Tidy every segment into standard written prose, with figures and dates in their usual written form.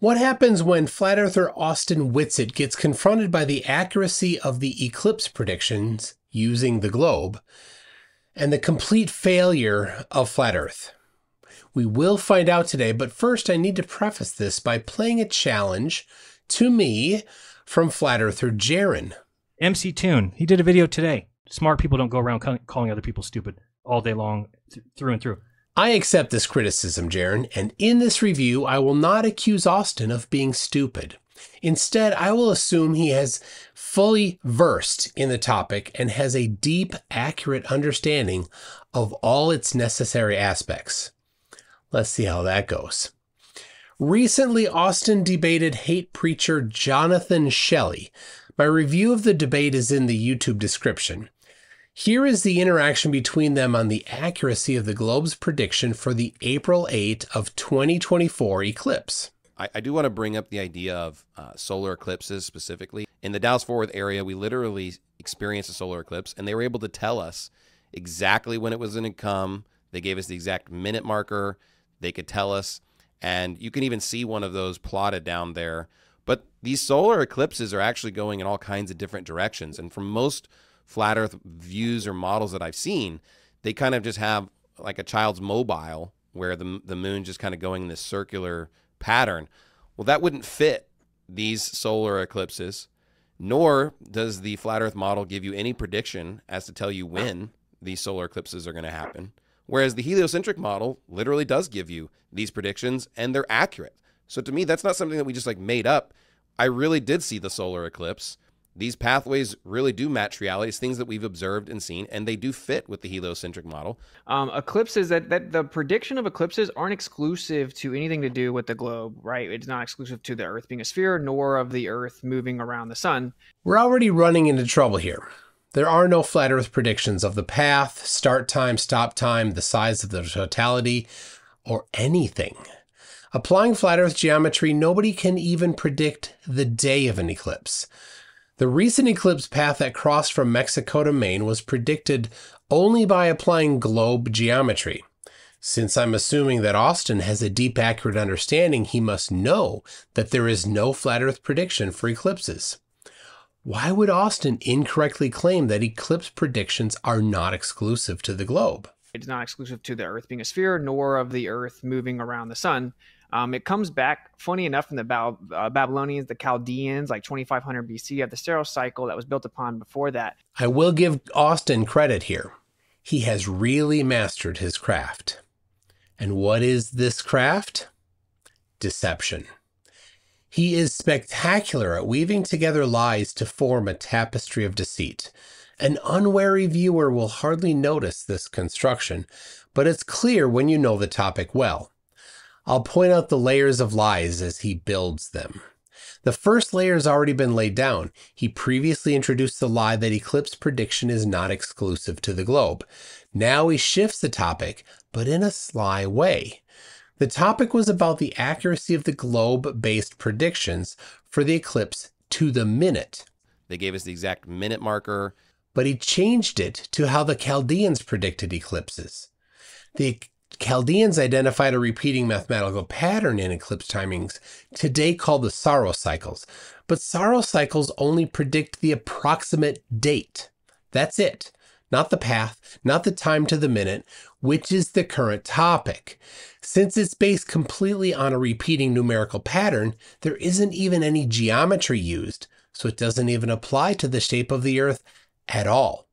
What happens when flat earther Austin Witsit gets confronted by the accuracy of the eclipse predictions using the globe and the complete failure of flat Earth? We will find out today, but first I need to preface this by playing a challenge to me from flat earther Jaron. MC Toon, he did a video today. Smart people don't go around calling other people stupid all day long, through and through. I accept this criticism, Jaron, and in this review, I will not accuse Austin of being stupid. Instead, I will assume he has fully versed in the topic and has a deep, accurate understanding of all its necessary aspects. Let's see how that goes. Recently, Austin debated hate preacher Jonathan Shelley. My review of the debate is in the YouTube description. Here is the interaction between them on the accuracy of the globe's prediction for the April 8 of 2024 eclipse. I do want to bring up the idea of solar eclipses specifically. In the Dallas-Fort Worth area, we literally experienced a solar eclipse, and they were able to tell us exactly when it was going to come. They gave us the exact minute marker. They could tell us, and you can even see one of those plotted down there. But these solar eclipses are actually going in all kinds of different directions, and from most flat earth views or models that I've seen, they kind of just have like a child's mobile where the moon just kind of going in this circular pattern. Well, that wouldn't fit these solar eclipses, nor does the flat earth model give you any prediction as to tell you when these solar eclipses are going to happen. Whereas the heliocentric model literally does give you these predictions, and they're accurate. So to me, that's not something that we just like made up. I really did see the solar eclipse. These pathways really do match reality. It's things that we've observed and seen, and they do fit with the heliocentric model. Eclipses, that the prediction of eclipses aren't exclusive to anything to do with the globe, right? It's not exclusive to the Earth being a sphere, nor of the Earth moving around the sun. We're already running into trouble here. There are no flat Earth predictions of the path, start time, stop time, the size of the totality, or anything. Applying flat Earth geometry, nobody can even predict the day of an eclipse. The recent eclipse path that crossed from Mexico to Maine was predicted only by applying globe geometry. Since I'm assuming that Austin has a deep, accurate understanding, he must know that there is no flat Earth prediction for eclipses. Why would Austin incorrectly claim that eclipse predictions are not exclusive to the globe? It's not exclusive to the Earth being a sphere, nor of the Earth moving around the sun. It comes back, funny enough, from the Babylonians, the Chaldeans, like 2500 BC, of the sterile cycle that was built upon before that. I will give Austin credit here. He has really mastered his craft. And what is this craft? Deception. He is spectacular at weaving together lies to form a tapestry of deceit. An unwary viewer will hardly notice this construction, but it's clear when you know the topic well. I'll point out the layers of lies as he builds them. The first layer has already been laid down. He previously introduced the lie that eclipse prediction is not exclusive to the globe. Now he shifts the topic, but in a sly way. The topic was about the accuracy of the globe-based predictions for the eclipse to the minute. They gave us the exact minute marker. But he changed it to how the Chaldeans predicted eclipses. The Chaldeans identified a repeating mathematical pattern in eclipse timings, today called the Saros cycles. But Saros cycles only predict the approximate date. That's it. Not the path, not the time to the minute, which is the current topic. Since it's based completely on a repeating numerical pattern, there isn't even any geometry used, so it doesn't even apply to the shape of the Earth at all.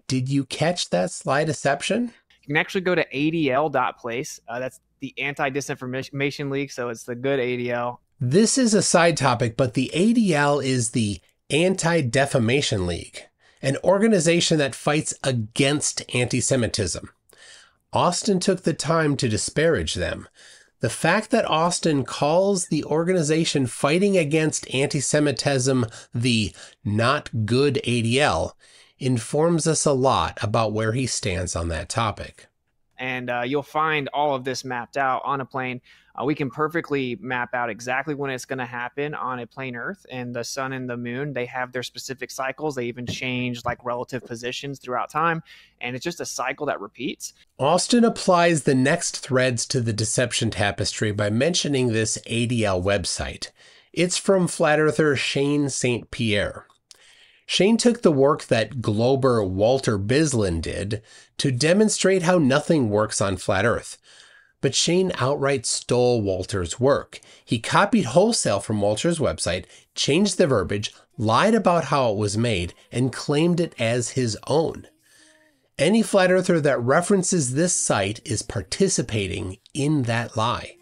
Did you catch that sly deception? You can actually go to adl.place. That's the Anti-Disinformation League, so it's the good ADL. This is a side topic, but the ADL is the Anti-Defamation League, an organization that fights against anti-Semitism. Austin took the time to disparage them. The fact that Austin calls the organization fighting against anti-Semitism the not good ADL informs us a lot about where he stands on that topic. And you'll find all of this mapped out on a plane. We can perfectly map out exactly when it's going to happen on a plain Earth, and the sun and the moon, they have their specific cycles. They even change like relative positions throughout time, and it's just a cycle that repeats. Austin applies the next threads to the deception tapestry by mentioning this ADL website. It's from flat earther Shane St. Pierre. Shane took the work that Glober Walter Bislin did to demonstrate how nothing works on flat Earth. But Shane outright stole Walter's work. He copied wholesale from Walter's website, changed the verbiage, lied about how it was made, and claimed it as his own. Any flat earther that references this site is participating in that lie.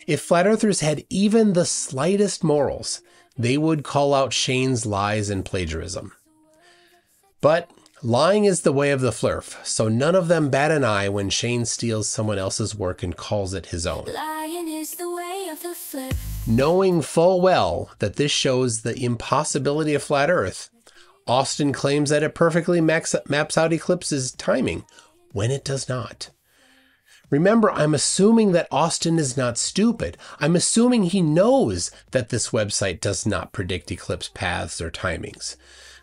If flat earthers had even the slightest morals, they would call out Shane's lies and plagiarism. But lying is the way of the flurf, so none of them bat an eye when Shane steals someone else's work and calls it his own. Lying is the way of the flurf. Knowing full well that this shows the impossibility of flat Earth, Austin claims that it perfectly maps out Eclipses' timing when it does not. Remember, I'm assuming that Austin is not stupid. I'm assuming he knows that this website does not predict eclipse paths or timings.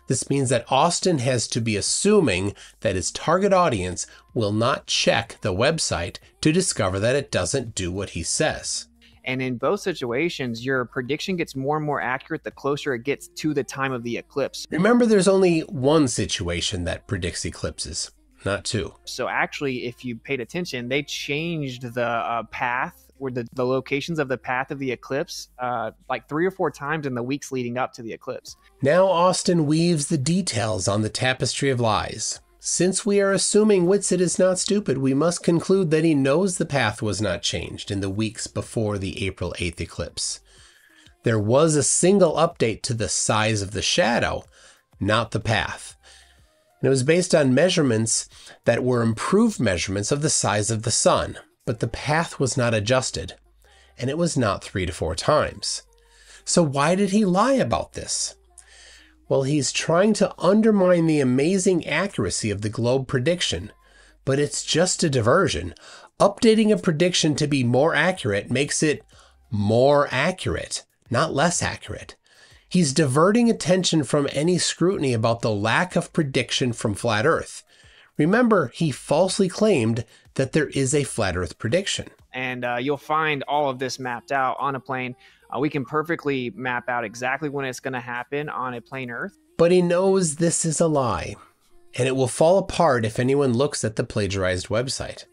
This means that Austin has to be assuming that his target audience will not check the website to discover that it doesn't do what he says. And in both situations, your prediction gets more and more accurate the closer it gets to the time of the eclipse. Remember, there's only one situation that predicts eclipses, not two. So actually, if you paid attention, they changed the path or the locations of the path of the eclipse like 3 or 4 times in the weeks leading up to the eclipse. Now Austin weaves the details on the tapestry of lies. Since we are assuming Witsit is not stupid, we must conclude that he knows the path was not changed in the weeks before the April 8th eclipse. There was a single update to the size of the shadow, not the path. And it was based on measurements that were improved measurements of the size of the sun, but the path was not adjusted, and it was not 3 to 4 times. So why did he lie about this? Well, he's trying to undermine the amazing accuracy of the globe prediction, but it's just a diversion. Updating a prediction to be more accurate makes it more accurate, not less accurate. He's diverting attention from any scrutiny about the lack of prediction from flat Earth. Remember, he falsely claimed that there is a flat Earth prediction. And you'll find all of this mapped out on a plane. We can perfectly map out exactly when it's going to happen on a plain Earth. But he knows this is a lie, and it will fall apart if anyone looks at the plagiarized website.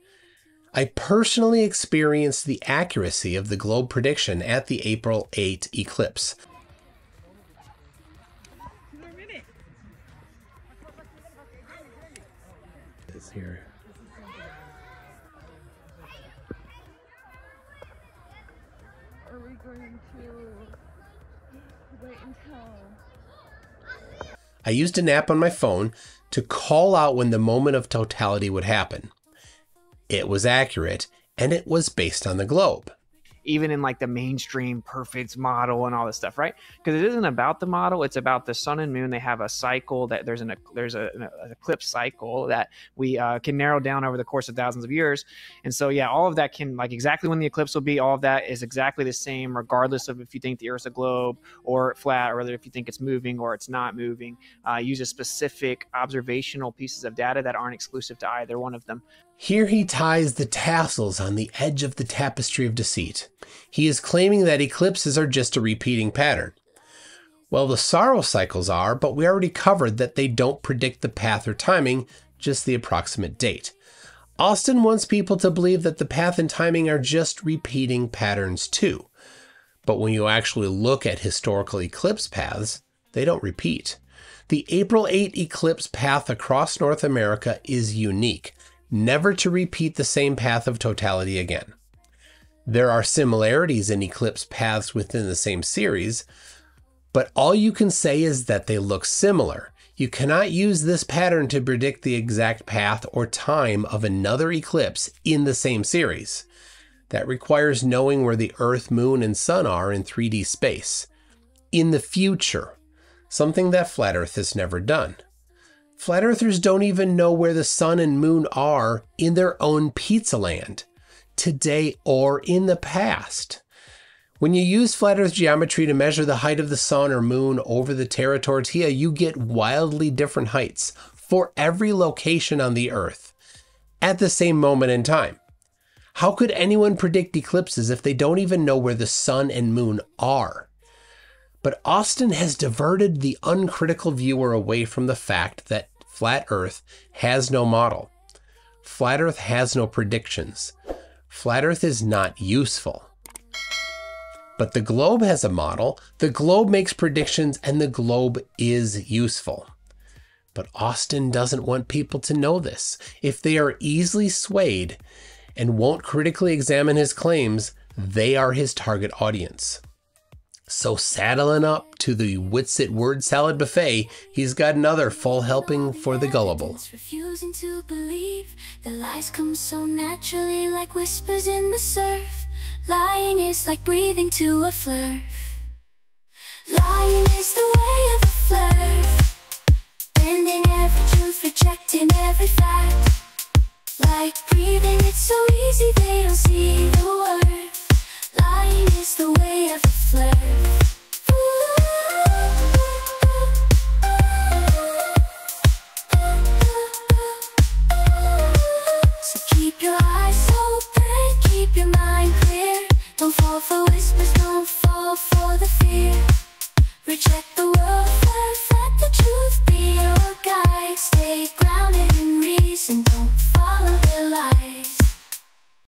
I personally experienced the accuracy of the globe prediction at the April 8 eclipse. It's here. Are we going to wait until... I used an app on my phone to call out when the moment of totality would happen. It was accurate, and it was based on the globe. Even in like the mainstream perfect model and all this stuff, right? Because it isn't about the model, it's about the sun and moon. They have a cycle that there's an eclipse cycle that we can narrow down over the course of thousands of years. And so, yeah, all of that can, like exactly when the eclipse will be, all of that is exactly the same, regardless of if you think the Earth's a globe or flat, or whether if you think it's moving or it's not moving. Uses specific observational pieces of data that aren't exclusive to either one of them. Here he ties the tassels on the edge of the tapestry of deceit. He is claiming that eclipses are just a repeating pattern. Well, the sorrow cycles are, but we already covered that they don't predict the path or timing, just the approximate date. Austin wants people to believe that the path and timing are just repeating patterns too. But when you actually look at historical eclipse paths, they don't repeat. The April 8 eclipse path across North America is unique, never to repeat the same path of totality again. There are similarities in eclipse paths within the same series, but all you can say is that they look similar. You cannot use this pattern to predict the exact path or time of another eclipse in the same series. That requires knowing where the Earth, Moon, and Sun are in 3D space. In the future, something that Flat Earth has never done. Flat Earthers don't even know where the sun and moon are in their own pizza land. today, or in the past. When you use flat Earth geometry to measure the height of the sun or moon over the Terra Tortilla, you get wildly different heights for every location on the Earth at the same moment in time. How could anyone predict eclipses if they don't even know where the sun and moon are? But Austin has diverted the uncritical viewer away from the fact that flat Earth has no model. Flat Earth has no predictions. Flat Earth is not useful. But the globe has a model, the globe makes predictions, and the globe is useful. But Austin doesn't want people to know this. If they are easily swayed and won't critically examine his claims, they are his target audience. So saddling up to the Witsit word salad buffet, he's got another full helping for the gullible. Refusing to believe the lies come so naturally, like whispers in the surf. Lying is like breathing to a flirt. Lying is the way of a flirt, bending every truth, rejecting every fact. Like breathing, it's so easy they don't see the worth. Lying is the way of